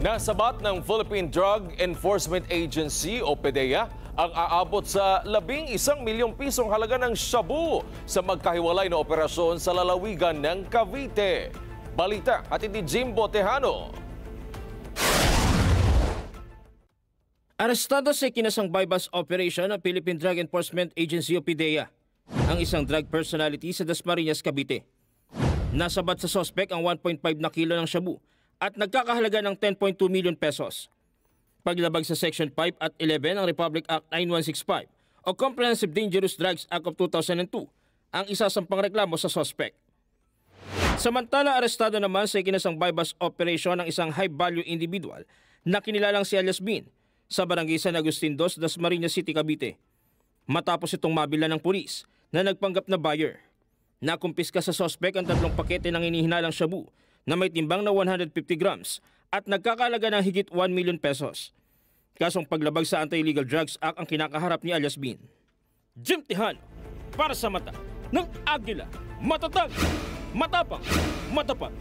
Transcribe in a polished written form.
Nasabat ng Philippine Drug Enforcement Agency o PDEA ang aabot sa 11 milyong pisong halaga ng shabu sa magkahiwalay na operasyon sa lalawigan ng Cavite. Balita hatid ni Jimbo Tejano. Arestado sa ikinasang bypass operation ng Philippine Drug Enforcement Agency o PDEA ang isang drug personality sa Dasmariñas, Cavite. Nasabat sa sospek ang 1.5 na kilo ng shabu at nagkakahalaga ng 10.2 million pesos. Paglabag sa Section 5 at 11 ng Republic Act 9165 o Comprehensive Dangerous Drugs Act of 2002 ang isasampang reklamo sa sospek. Samantala, arestado naman sa ikinasang bypass operation ng isang high-value individual na kinilalang si alias Bin sa barangay San Agustin 2, Dasmariñas City, Cavite. Matapos itong mabila ng pulis na nagpanggap na buyer. Nakumpiska sa sospek ang 3 pakete ng inihinalang shabu na may timbang na 150 grams at nagkakalaga ng higit 1 million pesos. Kasong paglabag sa Anti-Illegal Drugs Act ang kinakaharap ni alias Bin. Jim Tejano, para sa mata ng Agila, matatag, matapang, matapat.